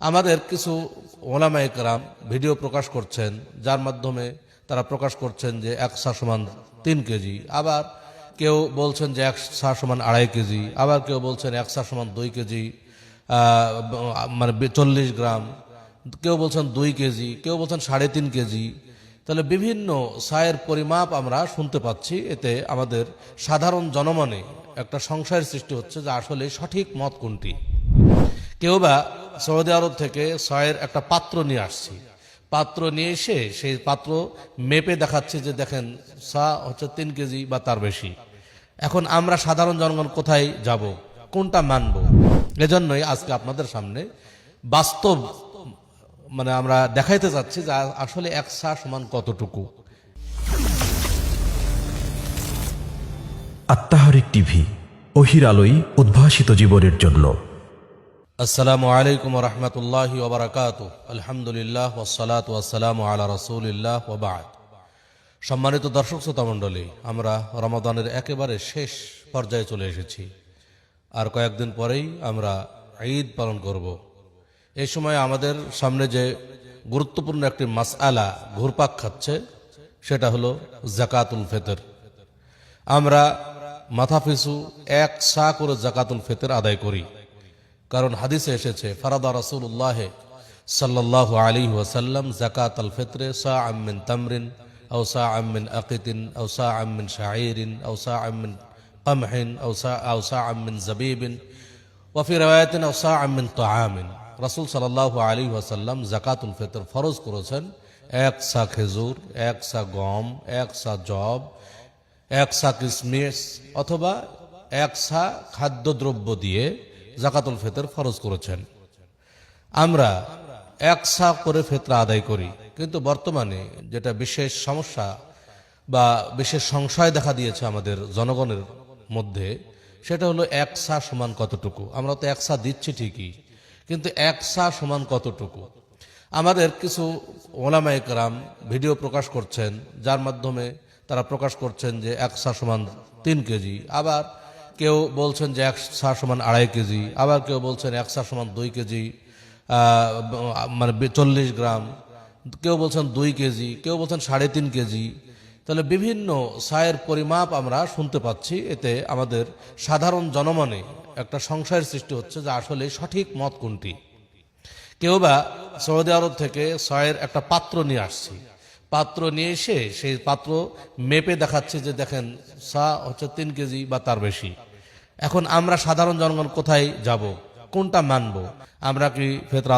আমাদের কিছু ওলামায়ে কেরাম ভিডিও প্রকাশ করছেন, যার মাধ্যমে তারা প্রকাশ করছেন যে এক সা সমান 3 কেজি, আবার কেউ বলছেন যে এক সা সমান 2.5 কেজি, আবার কেউ বলছেন এক সা সমান 2 কেজি মানে 40 গ্রাম, কেউ বলছেন 2 কেজি, কেউ বলছেন 3.5 কেজি। তাহলে বিভিন্ন সায়ের পরিমাপ আমরা শুনতে পাচ্ছি। এতে আমাদের সাধারণ জনমনে একটা সংশয়ের সৃষ্টি হচ্ছে যে আসলে সঠিক মত কোনটি। কেউ বা সৌদি আরব থেকে ছয়ের একটা পাত্র নিয়ে আসছি, পাত্র নিয়ে এসে সেই পাত্র মেপে দেখাচ্ছে যে দেখেন সা হচ্ছে 3 কেজি বা তার বেশি। এখন আমরা সাধারণ জনগণ কোথায় যাব, কোনটা মানব? এজন্যই আজকে আপনাদের সামনে বাস্তব আমরা দেখাইতে চাচ্ছি যে আসলে এক সা সমান কতটুকু। আত্মাহারিক টিভি, ওহির আলোই উদ্ভাসিত জীবনের জন্য। আসসালামু আলাইকুম ওয়া রাহমাতুল্লাহি ওয়া বারাকাতুহু। আলহামদুলিল্লাহ ওয়াসসালাতু ওয়াসসালামু আলা রাসূলিল্লাহ ওয়া বা'দ। সম্মানিত দর্শক শ্রোতা মণ্ডলী, আমরা রমাদানের একেবারে শেষ পর্যায়ে চলে এসেছি। আর কয়েকদিন পরেই আমরা ঈদ পালন করব। এই সময় আমাদের সামনে যে গুরুত্বপূর্ণ একটি মাসআলা ঘুরপাক খাচ্ছে, সেটা হলো যাকাতুল ফিতর। আমরা মাথাপিছু 1 সা করে যাকাতুল ফিতর আদায় করি, কারণ হাদিসে এসেছে ফারাদা রাসূলুল্লাহ সাল্লাল্লাহু আলাইহি ওয়াসাল্লাম যাকাতুল ফিতরে সাআম মিন তামরিন আও সাআম মিন আকিতিন আও সাআম মিন শাঈরিন আও সাআম মিন কামহিন আও সাআম মিন যাবিবিন ওয়া ফি riwayatin আও সাআম মিন তাআমিন। রাসূল সাল্লাল্লাহু আলাইহি ওয়াসাল্লাম যাকাতুল ফিতর ফরজ করেছেন 1 সা খেজুর, 1 সা গম, 1 সা জব, 1 সা কিশমিশ অথবা 1 সা খাদ্যদ্রব্য দিয়ে যাকাতুল ফিতর ফরজ করেছেন। আমরা 1 সা করে ফিতরা আদায় করি, কিন্তু বর্তমানে যেটা বিশেষ সমস্যা বা বিশেষ সংশয় দেখা দিয়েছে আমাদের জনগণের মধ্যে, সেটা হলো 1 সা সমান কতটুকু। আমরা তো 1 সা দিচ্ছি ঠিকই, কিন্তু 1 সা সমান কতটুকু। আমাদের কিছু ওলামায়ে কেরাম ভিডিও প্রকাশ করছেন, যার মাধ্যমে তারা প্রকাশ করছেন যে 1 সা সমান 3 কেজি, আবার কেউ বলছেন যে 1 সা সমান 2.5 কেজি, আবার কেউ বলছেন 1 সা সমান 2 কেজি 40 গ্রাম, কেউ বলছেন 2 কেজি, কেউ বলছেন 3.5 কেজি। তাহলে বিভিন্ন সায়ের পরিমাপ আমরা শুনতে পাচ্ছি। এতে আমাদের সাধারণ জনমনে একটা সংশয়ের সৃষ্টি হচ্ছে যে আসলে সঠিক মত কোনটি। কেউ বা সৌদি আরব থেকে ছয়ের একটা পাত্র নিয়ে আসছি, পাত্র নিয়ে এসে সেই পাত্র মেপে দেখাচ্ছে যে দেখেন সা হচ্ছে 3 কেজি বা তার বেশি। এখন আমরা সাধারণ জনগণ কোথায় যাব, কোনটা মানব? আমরা কি ফিতরা